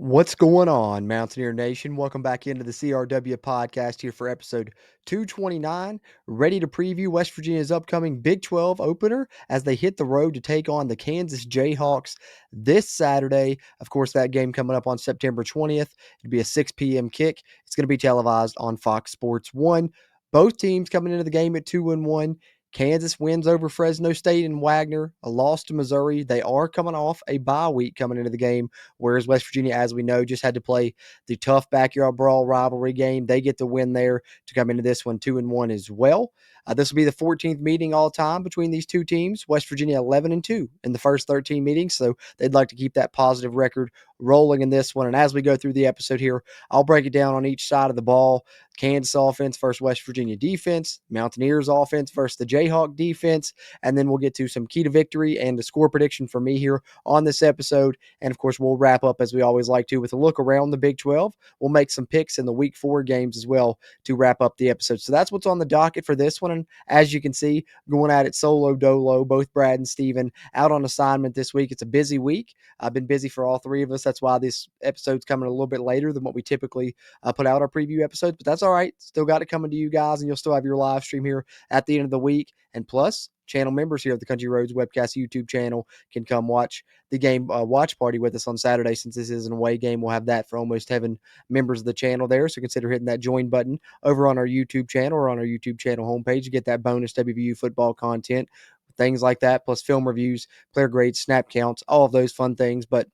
What's going on, Mountaineer Nation? Welcome back into the CRW podcast here for episode 229. Ready to preview West Virginia's upcoming Big 12 opener as they hit the road to take on the Kansas Jayhawks this Saturday. Of course, that game coming up on September 20th. It'll be a 6 p.m. kick. It's going to be televised on Fox Sports 1. Both teams coming into the game at 2-1. Kansas wins over Fresno State and Wagner, a loss to Missouri. They are coming off a bye week coming into the game, whereas West Virginia, as we know, just had to play the tough backyard brawl rivalry game. They get the win there to come into this one 2-1 as well. This will be the 14th meeting all time between these two teams. West Virginia 11-2 in the first 13 meetings, so they'd like to keep that positive record rolling in this one. And as we go through the episode here, I'll break it down on each side of the ball. Kansas offense versus West Virginia defense, Mountaineers offense versus the Jayhawk defense, and then we'll get to some key to victory and the score prediction for me here on this episode. And of course, we'll wrap up as we always like to with a look around the Big 12. We'll make some picks in the Week 4 games as well to wrap up the episode. So that's what's on the docket for this one. And as you can see, going at it solo dolo, both Brad and Steven out on assignment this week. It's a busy week. I've been busy for all three of us. That's why this episode's coming a little bit later than what we typically put out our preview episodes, but that's all right. Still got it coming to you guys, and you'll still have your live stream here at the end of the week. And plus, channel members here at the Country Roads Webcast YouTube channel can come watch the game watch party with us on Saturday. Since this is an away game, we'll have that for almost 7 members of the channel there. So consider hitting that join button over on our YouTube channel or on our YouTube channel homepage to get that bonus WVU football content, things like that, plus film reviews, player grades, snap counts, all of those fun things. But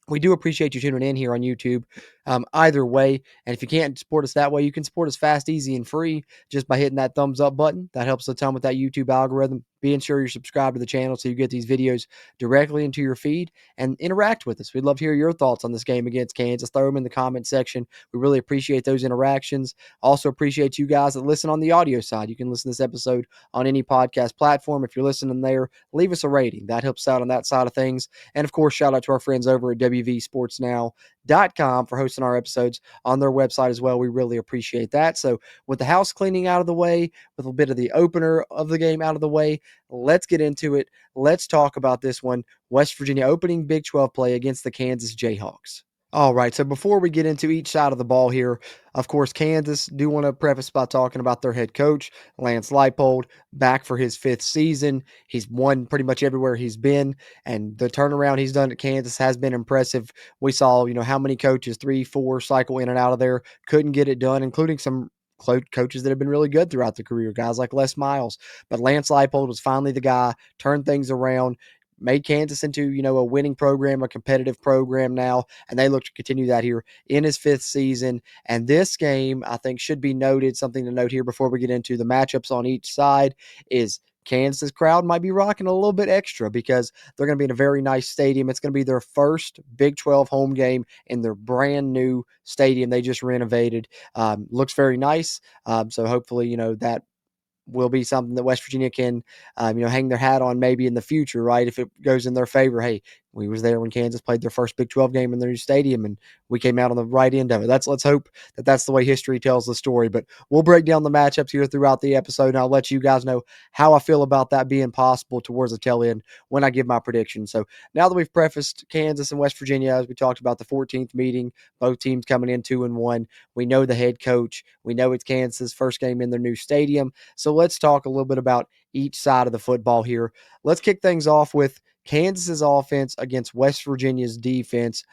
we do appreciate you tuning in here on YouTube either way. And if you can't support us that way, you can support us fast, easy, and free just by hitting that thumbs up button. That helps a ton with that YouTube algorithm. Being sure you're subscribed to the channel so you get these videos directly into your feed and interact with us. We'd love to hear your thoughts on this game against Kansas. Throw them in the comment section. We really appreciate those interactions. Also appreciate you guys that listen on the audio side. You can listen to this episode on any podcast platform. If you're listening there, leave us a rating. That helps out on that side of things. And of course, shout out to our friends over at WVSportsNow.com for hosting our episodes on their website as well. We really appreciate that. So with the house cleaning out of the way, with a bit of the opener of the game out of the way, let's get into it. Let's talk about this one. West Virginia opening Big 12 play against the Kansas Jayhawks. All right, so before we get into each side of the ball here, of course, Kansas, do want to preface by talking about their head coach, Lance Leipold, back for his 5th season. He's won pretty much everywhere he's been, and the turnaround he's done at Kansas has been impressive. We saw, how many coaches, 3, 4, cycle in and out of there, couldn't get it done, including some coaches that have been really good throughout the career, guys like Les Miles. But Lance Leipold was finally the guy, turned things around, made Kansas into, a winning program, a competitive program now, and they look to continue that here in his 5th season. And this game, I think, should be noted. Something to note here before we get into the matchups on each side is Kansas crowd might be rocking a little bit extra because they're going to be in a very nice stadium. It's going to be their first Big 12 home game in their brand new stadium they just renovated. Looks very nice. So hopefully, that will be something that West Virginia can, hang their hat on maybe in the future, right? If it goes in their favor. Hey, we was there when Kansas played their first Big 12 game in their new stadium, and we came out on the right end of it. Let's hope that that's the way history tells the story. But we'll break down the matchups here throughout the episode, and I'll let you guys know how I feel about that being possible towards the tail end when I give my prediction. So now that we've prefaced Kansas and West Virginia, as we talked about the 14th meeting, both teams coming in 2-1. We know the head coach. We know it's Kansas' first game in their new stadium. So let's talk a little bit about each side of the football here. Let's kick things off with Kansas's offense against West Virginia's defense,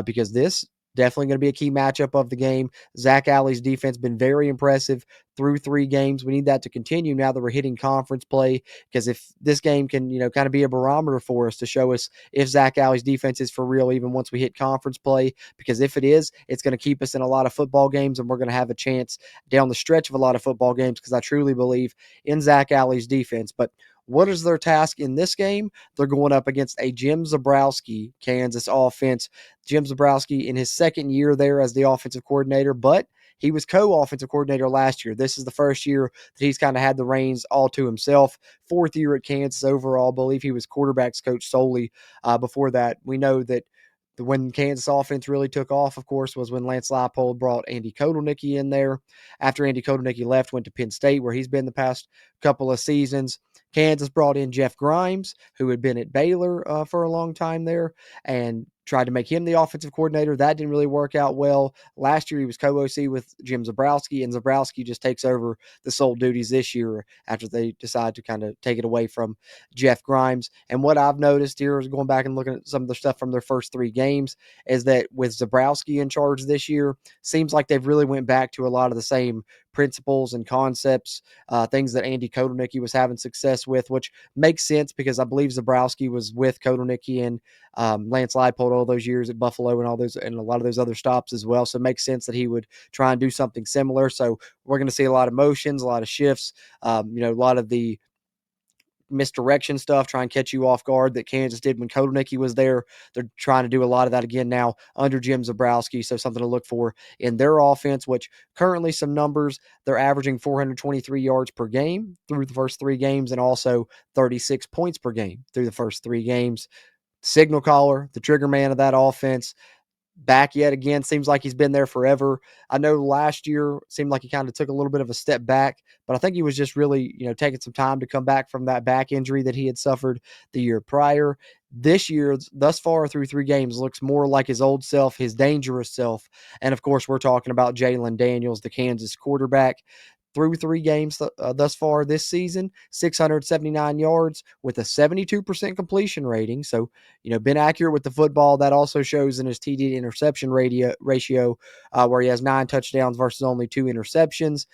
because this definitely going to be a key matchup of the game. Zach Alley's defense been very impressive through 3 games. We need that to continue now that we're hitting conference play, because if this game can, kind of be a barometer for us to show us if Zach Alley's defense is for real even once we hit conference play, because if it is, it's going to keep us in a lot of football games, and we're going to have a chance down the stretch of a lot of football games, because I truly believe in Zach Alley's defense. But what is their task in this game? They're going up against a Jim Zebrowski Kansas offense. Jim Zebrowski in his 2nd year there as the offensive coordinator, but he was co-offensive coordinator last year. This is the first year that he's kind of had the reins all to himself. 4th year at Kansas overall. I believe he was quarterbacks coach solely. Before that, we know that when Kansas offense really took off, of course, was when Lance Leipold brought Andy Kotelnicki in there. After Andy Kotelnicki left, went to Penn State, where he's been the past couple of seasons. Kansas brought in Jeff Grimes, who had been at Baylor for a long time there, and tried to make him the offensive coordinator. That didn't really work out well. Last year, he was co-OC with Jim Zebrowski, and Zebrowski just takes over the sole duties this year after they decide to kind of take it away from Jeff Grimes. And what I've noticed here is going back and looking at some of the stuff from their first 3 games is that with Zebrowski in charge this year, seems like they've really went back to a lot of the same principles and concepts, things that Andy Kotelnicki was having success with, which makes sense because I believe Zebrowski was with Kotelnicki and Lance Leipold all those years at Buffalo and all those and a lot of those other stops as well. So it makes sense that he would try and do something similar. So we're going to see a lot of motions, a lot of shifts, a lot of the misdirection stuff, try and catch you off guard that Kansas did when Kotelnicki was there. They're trying to do a lot of that again now under Jim Zebrowski, so something to look for in their offense, which currently some numbers, they're averaging 423 yards per game through the first 3 games and also 36 points per game through the first 3 games. Signal caller, the trigger man of that offense, back yet again. Seems like he's been there forever. I know last year seemed like he kind of took a little bit of a step back, but I think he was just really, taking some time to come back from that back injury that he had suffered the year prior. This year, thus far through 3 games, looks more like his old self, his dangerous self. And of course, we're talking about Jalen Daniels, the Kansas quarterback. Through 3 games thus far this season, 679 yards with a 72% completion rating. So, been accurate with the football. That also shows in his TD to interception ratio, where he has 9 touchdowns versus only 2 interceptions.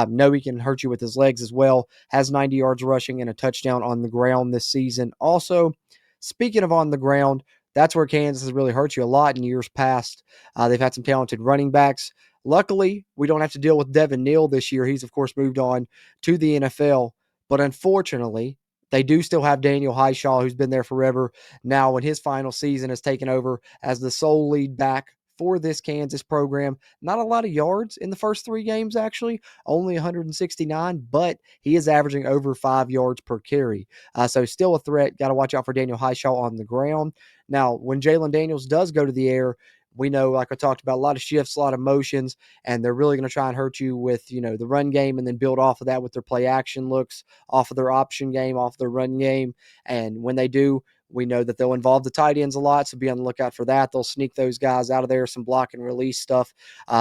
Know he can hurt you with his legs as well. Has 90 yards rushing and a touchdown on the ground this season. Also, speaking of on the ground, that's where Kansas has really hurt you a lot in years past. They've had some talented running backs. Luckily, we don't have to deal with Devin Neal this year. He's, of course, moved on to the NFL. But unfortunately, they do still have Daniel Highshaw, who's been there forever. Now, in his final season, has taken over as the sole lead back for this Kansas program. Not a lot of yards in the first 3 games, actually, only 169, but he is averaging over 5 yards per carry. So still a threat. Got to watch out for Daniel Highshaw on the ground. Now, when Jalen Daniels does go to the air, we know, like I talked about, a lot of shifts, a lot of motions, and they're really going to try and hurt you with, the run game and then build off of that with their play action looks, off of their option game, off their run game. And when they do, we know that they'll involve the tight ends a lot, so be on the lookout for that. They'll sneak those guys out of there, some block and release stuff.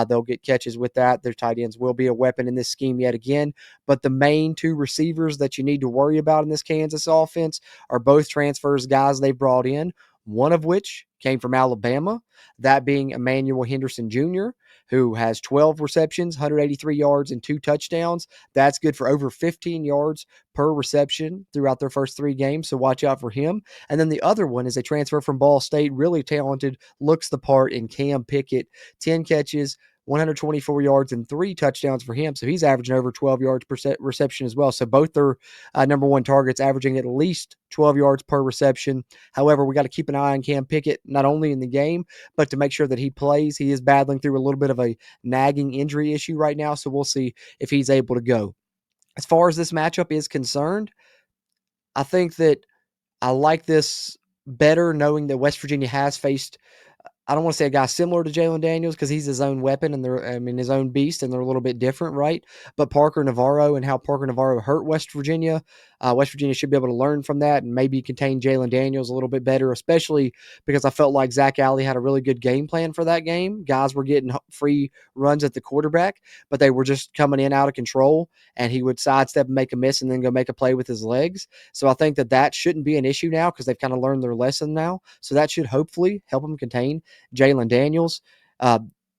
They'll get catches with that. Their tight ends will be a weapon in this scheme yet again. But the main 2 receivers that you need to worry about in this Kansas offense are both transfers, guys they brought in, one of which came from Alabama, that being Emmanuel Henderson Jr., who has 12 receptions, 183 yards, and 2 touchdowns. That's good for over 15 yards per reception throughout their first 3 games, so watch out for him. And then the other one is a transfer from Ball State, really talented, looks the part in Cam Pickett, 10 catches, 124 yards and 3 touchdowns for him. So he's averaging over 12 yards per reception as well. So both their number 1 targets averaging at least 12 yards per reception. However, we got to keep an eye on Cam Pickett, not only in the game, but to make sure that he plays. He is battling through a little bit of a nagging injury issue right now. So we'll see if he's able to go. As far as this matchup is concerned, I think that I like this better knowing that West Virginia has faced, I don't want to say a guy similar to Jalen Daniels because he's his own weapon and his own beast, and they're a little bit different, right? But Parker Navarro and how Parker Navarro hurt West Virginia. West Virginia should be able to learn from that and maybe contain Jalen Daniels a little bit better, especially because I felt like Zach Alley had a really good game plan for that game. Guys were getting free runs at the quarterback, but they were just coming in out of control, and he would sidestep and make a miss and then go make a play with his legs. So I think that shouldn't be an issue now because they've kind of learned their lesson now. So that should hopefully help them contain Jalen Daniels.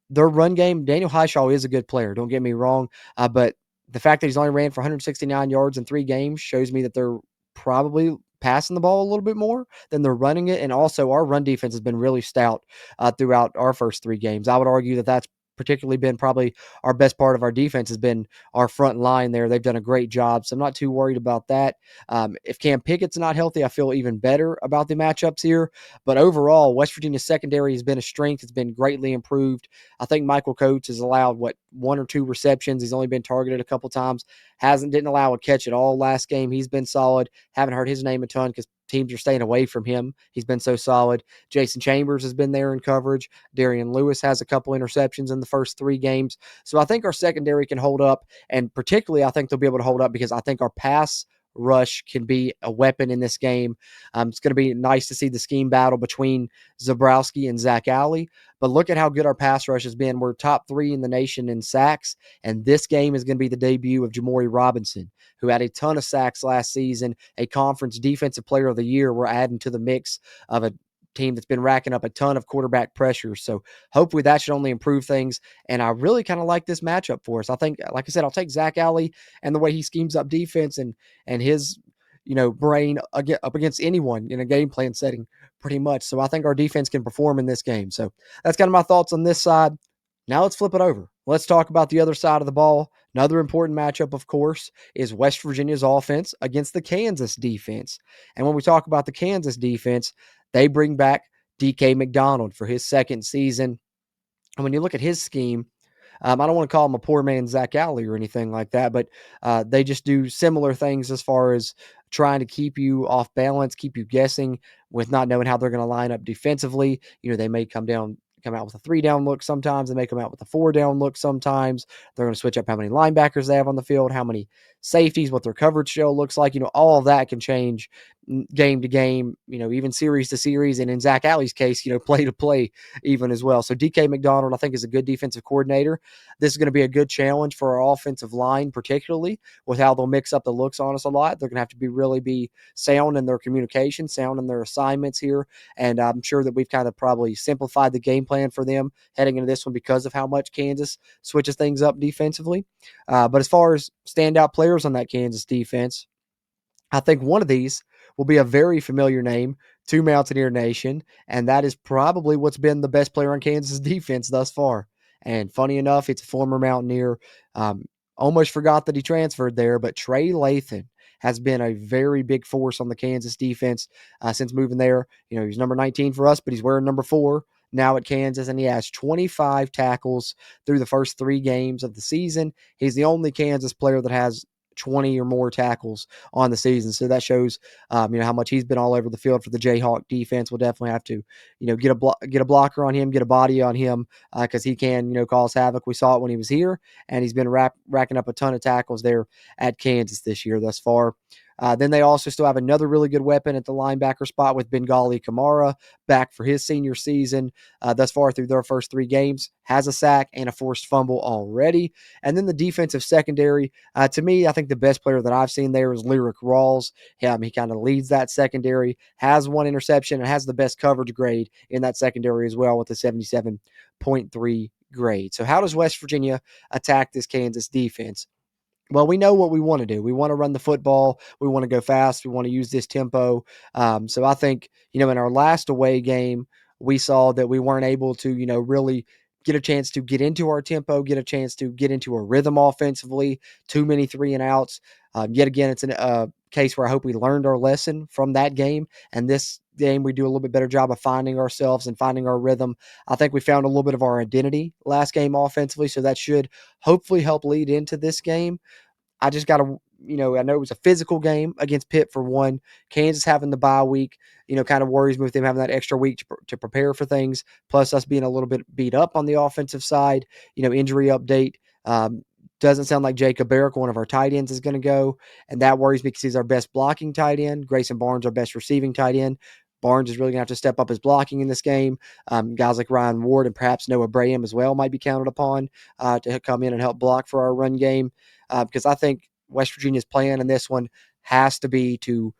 Their run game, Daniel Highshaw is a good player, don't get me wrong, but the fact that he's only ran for 169 yards in 3 games shows me that they're probably passing the ball a little bit more than they're running it. And also, our run defense has been really stout throughout our first 3 games. I would argue that that's particularly been probably our best part of our defense has been our front line there. They've done a great job, so I'm not too worried about that. If Cam Pickett's not healthy, I feel even better about the matchups here. But overall, West Virginia's secondary has been a strength. It's been greatly improved. I think Michael Coates has allowed, 1 or 2 receptions. He's only been targeted a couple times. Didn't allow a catch at all last game. He's been solid. Haven't heard his name a ton because teams are staying away from him. He's been so solid. Jason Chambers has been there in coverage. Darian Lewis has a couple interceptions in the first 3 games. So I think our secondary can hold up, and particularly I think they'll be able to hold up because I think our pass rush can be a weapon in this game. It's going to be nice to see the scheme battle between Zabrowski and Zach Alley. But look at how good our pass rush has been. We're top 3 in the nation in sacks, and this game is going to be the debut of Jamori Robinson, who had a ton of sacks last season, a conference defensive player of the year. We're adding to the mix of a team that's been racking up a ton of quarterback pressure. So hopefully that should only improve things. And I really kind of like this matchup for us. I think, like I said, I'll take Zach Alley and the way he schemes up defense and his brain up against anyone in a game plan setting pretty much. So I think our defense can perform in this game. So that's kind of my thoughts on this side. Now let's flip it over. Let's talk about the other side of the ball. Another important matchup, of course, is West Virginia's offense against the Kansas defense. And when we talk about the Kansas defense, they bring back DK McDonald for his second season. And when you look at his scheme, I don't want to call him a poor man Zach Alley or anything like that, but they just do similar things as far as trying to keep you off balance, keep you guessing with not knowing how they're going to line up defensively. They may come out with a 3-down look sometimes. They may come out with a 4-down look sometimes. They're going to switch up how many linebackers they have on the field, how many safeties, what their coverage show looks like. All of that can change game to game, even series to series. And in Zach Alley's case, play to play even as well. So DK McDonald, I think, is a good defensive coordinator. This is going to be a good challenge for our offensive line, particularly with how they'll mix up the looks on us a lot. They're going to have to really be sound in their communication, sound in their assignments here. And I'm sure that we've kind of probably simplified the game plan for them heading into this one because of how much Kansas switches things up defensively. But as far as standout players on that Kansas defense, I think one of these will be a very familiar name to Mountaineer Nation, and that is probably what's been the best player on Kansas defense thus far. And funny enough, it's a former Mountaineer. Almost forgot that he transferred there, but Trey Lathan has been a very big force on the Kansas defense since moving there. He's number 19 for us, but he's wearing number 4 now at Kansas, and he has 25 tackles through the first 3 games of the season. He's the only Kansas player that has 20 or more tackles on the season. So that shows, how much he's been all over the field for the Jayhawk defense. We'll definitely have to, get a blocker on him, get a body on him because he can, cause havoc. We saw it when he was here, and he's been racking up a ton of tackles there at Kansas this year thus far. Then they also still have another really good weapon at the linebacker spot with Bengali Kamara back for his senior season. Thus far through their first 3 games, has a sack and a forced fumble already. And then the defensive secondary, to me, I think the best player that I've seen there is Lyric Rawls. He kind of leads that secondary, has 1 interception, and has the best coverage grade in that secondary as well with a 77.3 grade. So how does West Virginia attack this Kansas defense? Well, we know what we want to do. We want to run the football. We want to go fast. We want to use this tempo. So I think, in our last away game, we saw that we weren't able to, really get a chance to get into our tempo, get a chance to get into a rhythm offensively, too many 3 and outs. Yet again, it's a case where I hope we learned our lesson from that game. And this game, we do a little bit better job of finding ourselves and finding our rhythm. I think we found a little bit of our identity last game offensively. So that should hopefully help lead into this game. I just got to, I know it was a physical game against Pitt for one. Kansas having the bye week, kind of worries me with them having that extra week to prepare for things, plus us being a little bit beat up on the offensive side. Injury update. Doesn't sound like Jacob Barrick, one of our tight ends, is going to go, and that worries me because he's our best blocking tight end. Grayson Barnes, our best receiving tight end. Barnes is really going to have to step up his blocking in this game. Guys like Ryan Ward and perhaps Noah Braham as well might be counted upon to come in and help block for our run game. Because I think West Virginia's plan in this one has to be to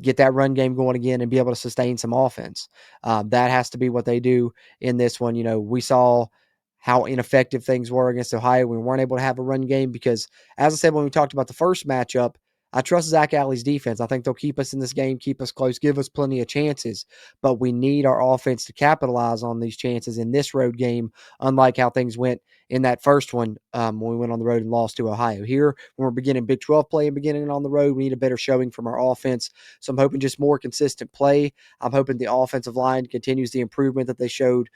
get that run game going again and be able to sustain some offense. That has to be what they do in this one. We saw how ineffective things were against Ohio. We weren't able to have a run game because, as I said when we talked about the first matchup, I trust Zach Alley's defense. I think they'll keep us in this game, keep us close, give us plenty of chances. But we need our offense to capitalize on these chances in this road game, unlike how things went in that first one when we went on the road and lost to Ohio. Here, when we're beginning Big 12 play and beginning on the road, we need a better showing from our offense. So I'm hoping just more consistent play. I'm hoping the offensive line continues the improvement that they showed,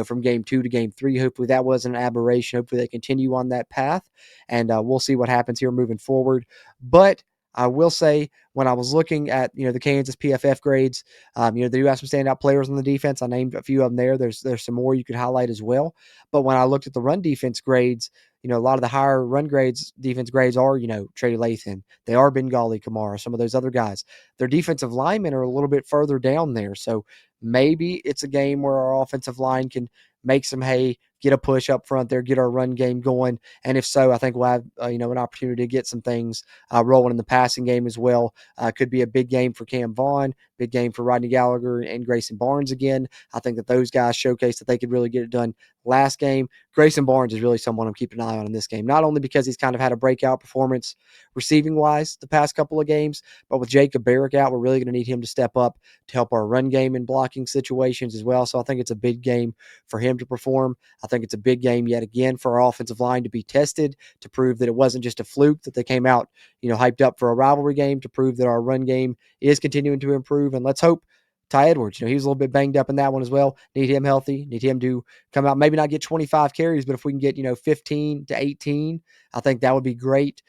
from game 2 to game 3. Hopefully that wasn't an aberration. Hopefully they continue on that path, and we'll see what happens here moving forward. But I will say when I was looking at the Kansas PFF grades, they do have some standout players on the defense. I named a few of them there. There's some more you could highlight as well. But when I looked at the run defense grades, a lot of the higher run grades, defense grades are Trey Lathan, they are Bengali Kamara, some of those other guys. Their defensive linemen are a little bit further down there, so maybe it's a game where our offensive line can make some hay, get a push up front there, get our run game going. And if so, I think we'll have an opportunity to get some things rolling in the passing game as well. Could be a big game for Cam Vaughn, big game for Rodney Gallagher and Grayson Barnes again. I think that those guys showcased that they could really get it done last game. Grayson Barnes is really someone I'm keeping an eye on in this game, not only because he's kind of had a breakout performance receiving wise the past couple of games, but with Jacob Barrick out, we're really going to need him to step up to help our run game in blocking situations as well. So I think it's a big game for him to perform. I think it's a big game yet again for our offensive line to be tested, to prove that it wasn't just a fluke, that they came out, hyped up for a rivalry game, to prove that our run game is continuing to improve. And let's hope Ty Edwards, he was a little bit banged up in that one as well. Need him healthy, need him to come out, maybe not get 25 carries, but if we can get, 15 to 18, I think that would be great.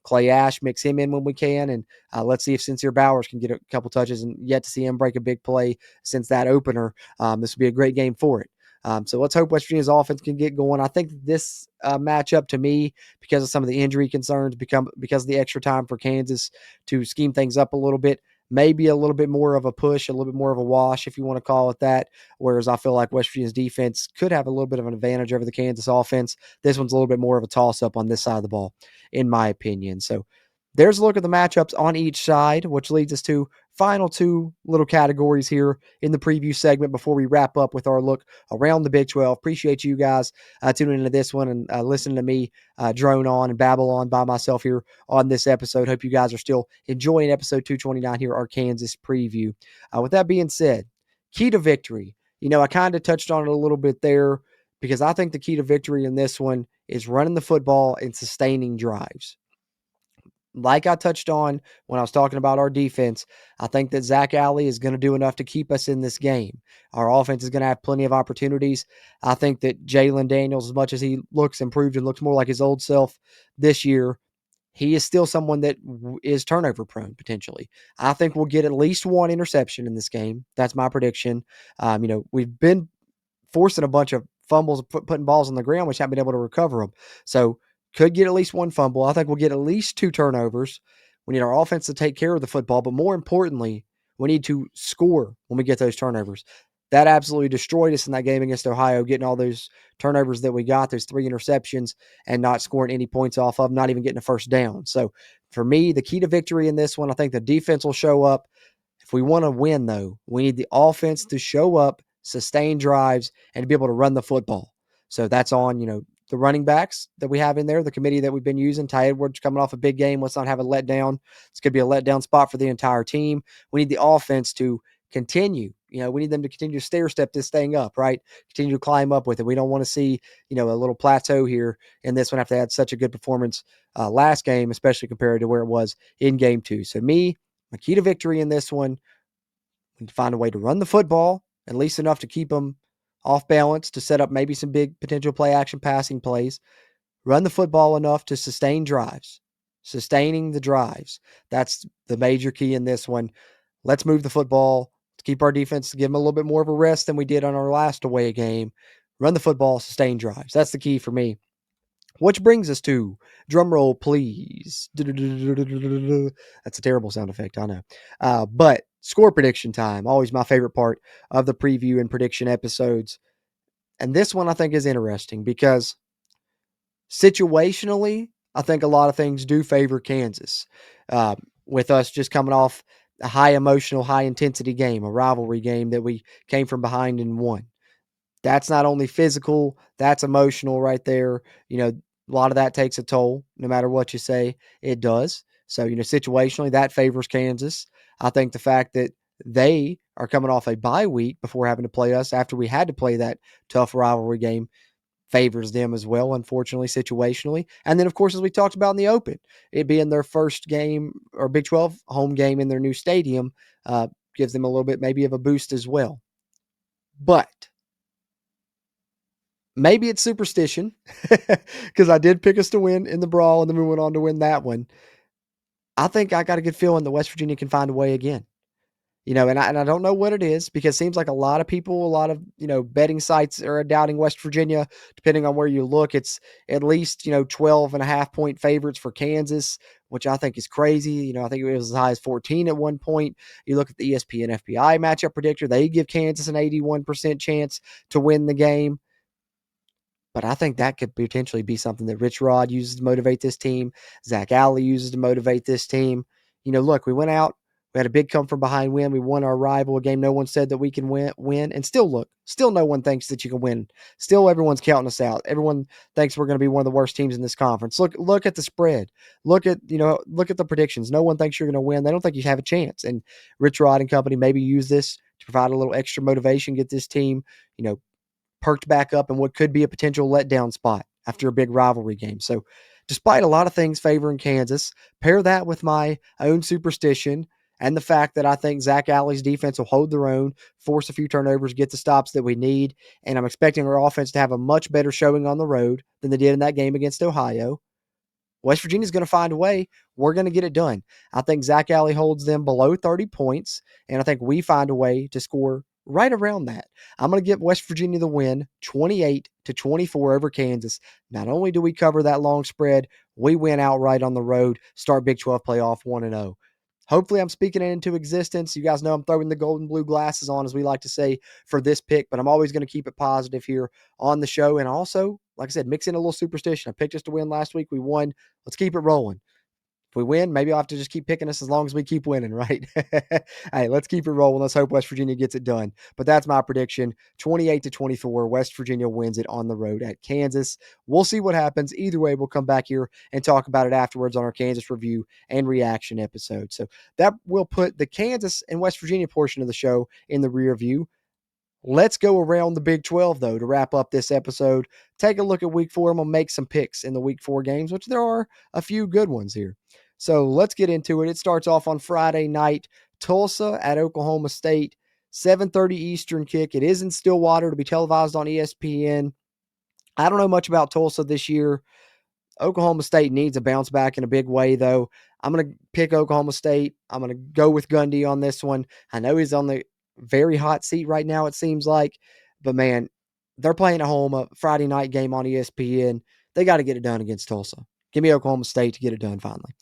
Clay Ash, mix him in when we can. And let's see if Sincere Bowers can get a couple touches, and yet to see him break a big play since that opener. This would be a great game for it. So let's hope West Virginia's offense can get going. I think this matchup, to me, because of some of the injury concerns, because of the extra time for Kansas to scheme things up a little bit, maybe a little bit more of a push, a little bit more of a wash, if you want to call it that. Whereas I feel like West Virginia's defense could have a little bit of an advantage over the Kansas offense. This one's a little bit more of a toss-up on this side of the ball, in my opinion. So there's a look at the matchups on each side, which leads us to final two little categories here in the preview segment before we wrap up with our look around the Big 12. Appreciate you guys tuning into this one and listening to me drone on and babble on by myself here on this episode. Hope you guys are still enjoying episode 229 here, our Kansas preview. With that being said, key to victory. I kind of touched on it a little bit there because I think the key to victory in this one is running the football and sustaining drives. Like I touched on when I was talking about our defense, I think that Zach Alley is going to do enough to keep us in this game. Our offense is going to have plenty of opportunities. I think that Jalen Daniels, as much as he looks improved and looks more like his old self this year, he is still someone that is turnover prone potentially. I think we'll get at least one interception in this game. That's my prediction. We've been forcing a bunch of fumbles, putting balls on the ground, which haven't been able to recover them. So could get at least one fumble. I think we'll get at least two turnovers. We need our offense to take care of the football, but more importantly, we need to score when we get those turnovers. That absolutely destroyed us in that game against Ohio, getting all those turnovers that we got, those 3 interceptions, and not scoring any points off of them, not even getting a first down. So for me, the key to victory in this one, I think the defense will show up. If we want to win, though, we need the offense to show up, sustain drives, and to be able to run the football. So that's on, the running backs that we have in there, the committee that we've been using. Ty Edwards coming off a big game. Let's not have a letdown. It's going to be a letdown spot for the entire team. We need the offense to continue. We need them to continue to stair step this thing up, right? Continue to climb up with it. We don't want to see, a little plateau here in this one after they had such a good performance last game, especially compared to where it was in game 2. So my key to victory in this one, we need to find a way to run the football, at least enough to keep them off balance, to set up maybe some big potential play action passing plays. Run the football enough to sustain drives. Sustaining the drives. That's the major key in this one. Let's move the football to keep our defense, to give them a little bit more of a rest than we did on our last away game. Run the football, sustain drives. That's the key for me. Which brings us to, drum roll, please. That's a terrible sound effect, I know. But score prediction time, always my favorite part of the preview and prediction episodes. And this one I think is interesting because situationally, I think a lot of things do favor Kansas. With us just coming off a high emotional, high intensity game, a rivalry game that we came from behind and won. That's not only physical, that's emotional right there. A lot of that takes a toll, no matter what you say, it does. So, situationally, that favors Kansas. I think the fact that they are coming off a bye week before having to play us after we had to play that tough rivalry game favors them as well, unfortunately, situationally. And then, of course, as we talked about in the Open, it being their first game or Big 12 home game in their new stadium gives them a little bit maybe of a boost as well. But maybe it's superstition because I did pick us to win in the brawl, and then we went on to win that one. I think I got a good feeling that West Virginia can find a way again. And I don't know what it is because it seems like a lot of people, a lot of, betting sites are doubting West Virginia. Depending on where you look, it's at least, 12 and a half point favorites for Kansas, which I think is crazy. I think it was as high as 14 at one point. You look at the ESPN FPI matchup predictor, they give Kansas an 81% chance to win the game. But I think that could potentially be something that Rich Rod uses to motivate this team. Zach Alley uses to motivate this team. Look, we went out. We had a big come from behind win. We won our rival, a game no one said that we can win. And still no one thinks that you can win. Still everyone's counting us out. Everyone thinks we're going to be one of the worst teams in this conference. Look at the spread. Look at the predictions. No one thinks you're going to win. They don't think you have a chance. And Rich Rod and company maybe use this to provide a little extra motivation, get this team, perked back up in what could be a potential letdown spot after a big rivalry game. So, despite a lot of things favoring Kansas, pair that with my own superstition and the fact that I think Zach Alley's defense will hold their own, force a few turnovers, get the stops that we need, and I'm expecting our offense to have a much better showing on the road than they did in that game against Ohio. West Virginia's going to find a way. We're going to get it done. I think Zach Alley holds them below 30 points, and I think we find a way to score right around that. I'm going to give West Virginia the win, 28-24 over Kansas. Not only do we cover that long spread, we win outright on the road, start Big 12 playoff 1-0. Hopefully, I'm speaking it into existence. You guys know I'm throwing the golden blue glasses on, as we like to say, for this pick, but I'm always going to keep it positive here on the show. And also, like I said, mix in a little superstition. I picked us to win last week. We won. Let's keep it rolling. If we win, maybe I'll have to just keep picking us as long as we keep winning, right? Hey, let's keep it rolling. Let's hope West Virginia gets it done. But that's my prediction. 28-24, West Virginia wins it on the road at Kansas. We'll see what happens. Either way, we'll come back here and talk about it afterwards on our Kansas review and reaction episode. So that will put the Kansas and West Virginia portion of the show in the rear view. Let's go around the Big 12, though, to wrap up this episode. Take a look at Week 4, and we'll make some picks in the Week 4 games, which there are a few good ones here. So let's get into it. It starts off on Friday night, Tulsa at Oklahoma State, 7:30 Eastern kick. It is in Stillwater to be televised on ESPN. I don't know much about Tulsa this year. Oklahoma State needs a bounce back in a big way, though. I'm going to pick Oklahoma State. I'm going to go with Gundy on this one. I know he's on the very hot seat right now, it seems like. But, man, they're playing at home, a Friday night game on ESPN. They got to get it done against Tulsa. Give me Oklahoma State to get it done finally.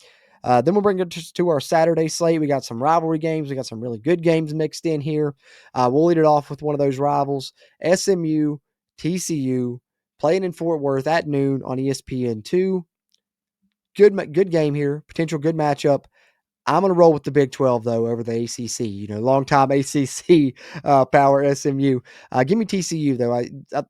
Then we'll bring it to our Saturday slate. We got some rivalry games. We got some really good games mixed in here. We'll lead it off with one of those rivals, SMU, TCU, playing in Fort Worth at noon on ESPN2. Good game here. Potential good matchup. I'm going to roll with the Big 12, though, over the ACC. Long-time ACC power SMU. Give me TCU, though. I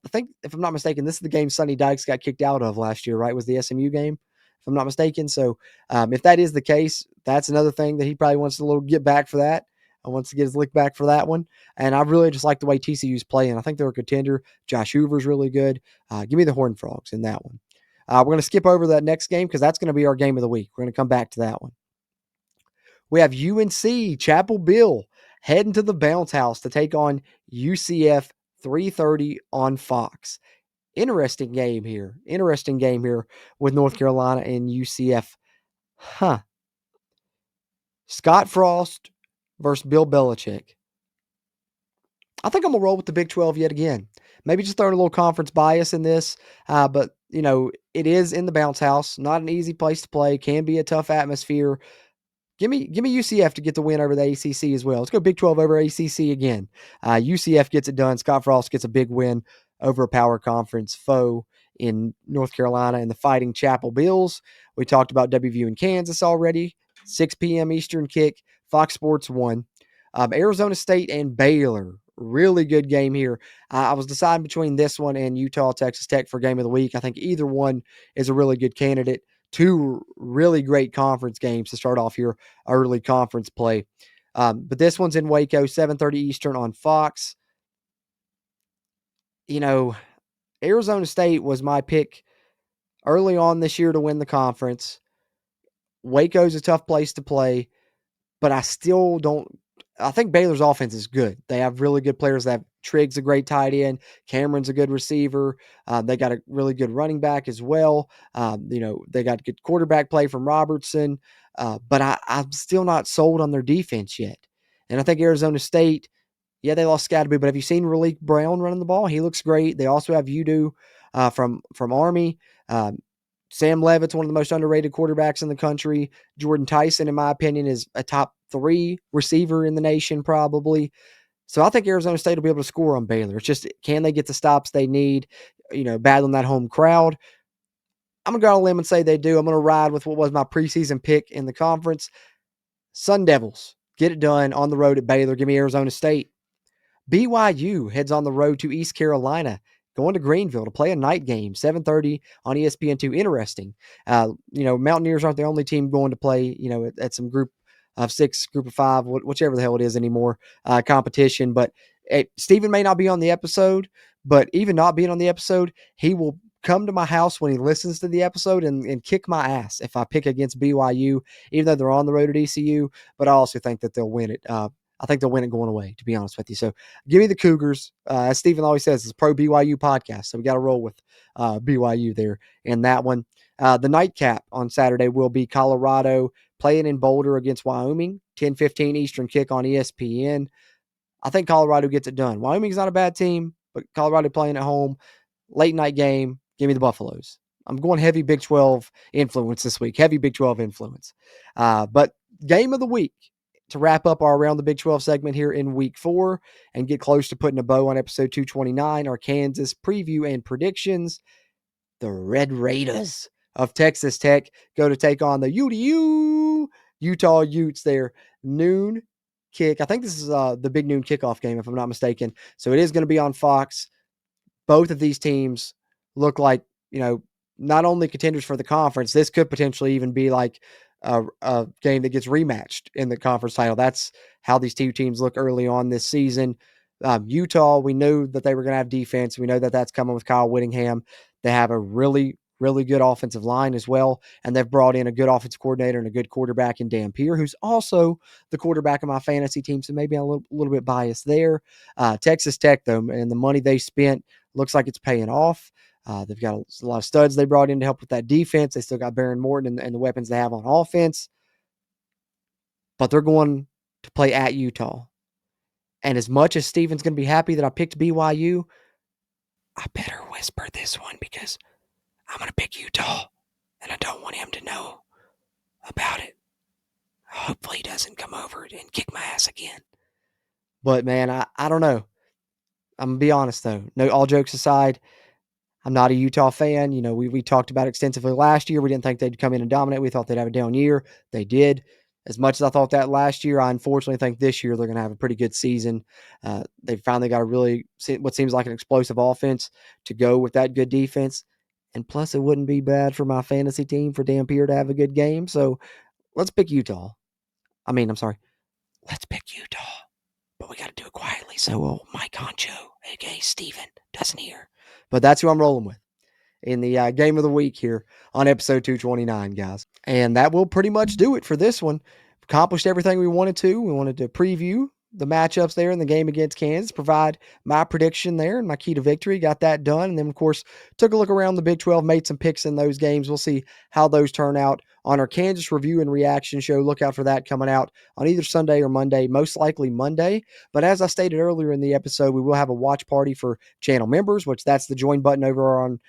think, if I'm not mistaken, this is the game Sonny Dykes got kicked out of last year, right? Was the SMU game, if I'm not mistaken. So if that is the case, that's another thing that he probably wants to get back for that. Wants to get his lick back for that one. And I really just like the way TCU's playing. I think they're a contender. Josh Hoover's really good. Give me the Horned Frogs in that one. We're going to skip over that next game because that's going to be our game of the week. We're going to come back to that one. We have UNC, Chapel Bill, heading to the Bounce House to take on UCF 3:30 on Fox. Interesting game here with North Carolina and UCF. Scott Frost versus Bill Belichick. I think I'm going to roll with the Big 12 yet again. Maybe just throwing a little conference bias in this. But, it is in the Bounce House. Not an easy place to play. Can be a tough atmosphere. Give me UCF to get the win over the ACC as well. Let's go Big 12 over ACC again. UCF gets it done. Scott Frost gets a big win over a power conference foe in North Carolina and the Fighting Chapel Bills. We talked about WVU in Kansas already. 6 p.m. Eastern kick. Fox Sports 1. Arizona State and Baylor. Really good game here. I was deciding between this one and Utah, Texas Tech for game of the week. I think either one is a really good candidate. Two really great conference games to start off here, early conference play. But this one's in Waco, 7:30 Eastern on Fox. Arizona State was my pick early on this year to win the conference. Waco's a tough place to play, but I still don't. I think Baylor's offense is good. They have really good players. They have Triggs, a great tight end. Cameron's a good receiver. They got a really good running back as well. They got good quarterback play from Robertson. But I'm still not sold on their defense yet. And I think Arizona State, yeah, they lost Scatterby, but have you seen Raleek Brown running the ball? He looks great. They also have Udo from Army. Um, Sam Levitt's one of the most underrated quarterbacks in the country. Jorden Tyson, in my opinion, is a top 3 receiver in the nation, probably. So I think Arizona State will be able to score on Baylor. It's just, can they get the stops they need, battling that home crowd? I'm going to go on a limb and say they do. I'm going to ride with what was my preseason pick in the conference. Sun Devils, get it done on the road at Baylor. Give me Arizona State. BYU heads on the road to East Carolina, going to Greenville to play a night game, 7:30 on ESPN2. Interesting. Mountaineers aren't the only team going to play, at some group of 6, group of 5, whichever the hell it is anymore, competition. But Stephen may not be on the episode, but even not being on the episode, he will come to my house when he listens to the episode and kick my ass if I pick against BYU, even though they're on the road at ECU. But I also think that they'll win it. I think they'll win it going away, to be honest with you. So give me the Cougars. As Stephen always says, it's a pro BYU podcast. So we got to roll with BYU there in that one. The nightcap on Saturday will be Colorado playing in Boulder against Wyoming, 10:15 Eastern kick on ESPN. I think Colorado gets it done. Wyoming's not a bad team, but Colorado playing at home, late night game. Give me the Buffaloes. I'm going heavy Big 12 influence this week. Heavy Big 12 influence. But game of the week, to wrap up our Around the Big 12 segment here in week 4 and get close to putting a bow on episode 229, our Kansas preview and predictions. The Red Raiders of Texas Tech go to take on the Utah Utes there. Noon kick. I think this is the big noon kickoff game, if I'm not mistaken. So it is going to be on Fox. Both of these teams look like, not only contenders for the conference, this could potentially even be like a game that gets rematched in the conference title. That's how these two teams look early on this season. Utah, we knew that they were going to have defense. We know that that's coming with Kyle Whittingham. They have a really, really good offensive line as well, and they've brought in a good offensive coordinator and a good quarterback in Dampier, who's also the quarterback of my fantasy team, so maybe I'm a little bit biased there. Texas Tech, though, and the money they spent looks like it's paying off. They've got a lot of studs they brought in to help with that defense. They still got Baron Morton and the weapons they have on offense. But they're going to play at Utah. And as much as Steven's going to be happy that I picked BYU, I better whisper this one because I'm going to pick Utah. And I don't want him to know about it. Hopefully he doesn't come over and kick my ass again. But, man, I don't know. I'm going to be honest, though. No, all jokes aside, I'm not a Utah fan. We talked about it extensively last year. We didn't think they'd come in and dominate. We thought they'd have a down year. They did. As much as I thought that last year, I unfortunately think this year they're going to have a pretty good season. They finally got what seems like an explosive offense to go with that good defense. And plus, it wouldn't be bad for my fantasy team for Dampier to have a good game. So let's pick Utah. Let's pick Utah. But we got to do it quietly so Mike Honcho, a.k.a. Steven, doesn't hear. But that's who I'm rolling with in the game of the week here on episode 229, guys. And that will pretty much do it for this one. Accomplished everything we wanted to. We wanted to preview the matchups there in the game against Kansas, provide my prediction there and my key to victory. Got that done. And then, of course, took a look around the Big 12, made some picks in those games. We'll see how those turn out on our Kansas review and reaction show. Look out for that coming out on either Sunday or Monday, most likely Monday. But as I stated earlier in the episode, we will have a watch party for channel members, which that's the join button over on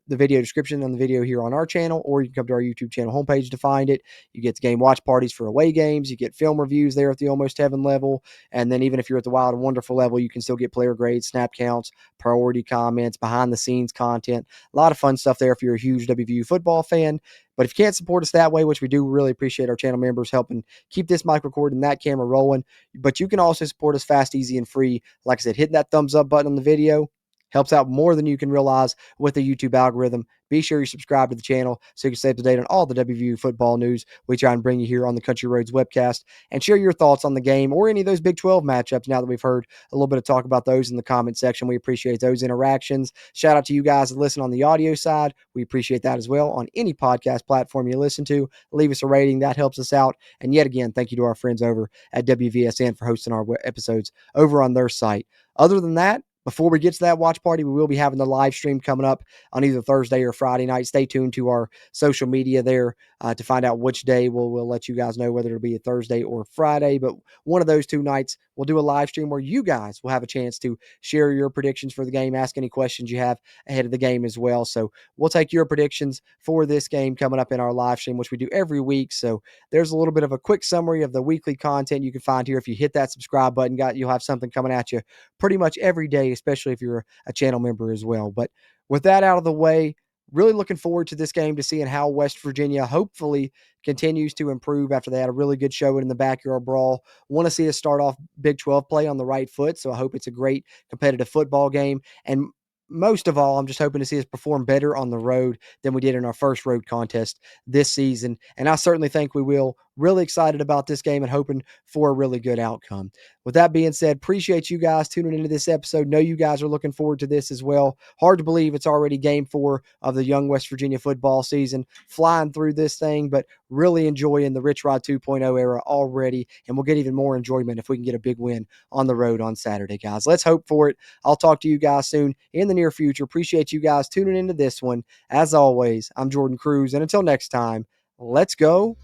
the video description on the video here on our channel, or you can come to our YouTube channel homepage to find it. You get the game watch parties for away games. You get film reviews there at the Almost Heaven level. And then even if you're at the Wild and Wonderful level, you can still get player grades, snap counts, priority comments, behind the scenes content. A lot of fun stuff there if you're a huge WVU football fan. But if you can't support us that way, which we do really appreciate our channel members helping keep this mic recording and that camera rolling, but you can also support us fast, easy, and free. Like I said, hitting that thumbs up button on the video helps out more than you can realize with the YouTube algorithm. Be sure you subscribe to the channel so you can stay up to date on all the WVU football news we try and bring you here on the Country Roads Webcast, and share your thoughts on the game or any of those Big 12 matchups now that we've heard a little bit of talk about those in the comment section. We appreciate those interactions. Shout out to you guys that listen on the audio side. We appreciate that as well. On any podcast platform you listen to, leave us a rating. That helps us out. And yet again, thank you to our friends over at WVSN for hosting our episodes over on their site. Other than that, before we get to that watch party, we will be having the live stream coming up on either Thursday or Friday night. Stay tuned to our social media there to find out which day. We'll let you guys know whether it'll be a Thursday or Friday, but one of those 2 nights we'll do a live stream where you guys will have a chance to share your predictions for the game, ask any questions you have ahead of the game as well. So we'll take your predictions for this game coming up in our live stream, which we do every week. So there's a little bit of a quick summary of the weekly content you can find here. If you hit that subscribe button, you'll have something coming at you pretty much every day, especially if you're a channel member as well. But with that out of the way, really looking forward to this game, to seeing how West Virginia hopefully continues to improve after they had a really good showing in the backyard brawl. Want to see us start off Big 12 play on the right foot, so I hope it's a great competitive football game. And most of all, I'm just hoping to see us perform better on the road than we did in our first road contest this season. And I certainly think we will. Really excited about this game and hoping for a really good outcome. With that being said, appreciate you guys tuning into this episode. Know you guys are looking forward to this as well. Hard to believe it's already game 4 of the young West Virginia football season. Flying through this thing, but really enjoying the Rich Rod 2.0 era already. And we'll get even more enjoyment if we can get a big win on the road on Saturday, guys. Let's hope for it. I'll talk to you guys soon in the near future. Appreciate you guys tuning into this one. As always, I'm Jordan Cruz. And until next time, let's go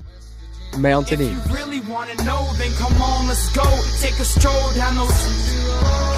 Mountaineers. If you really want to know, then come on, let's go. Take a stroll down those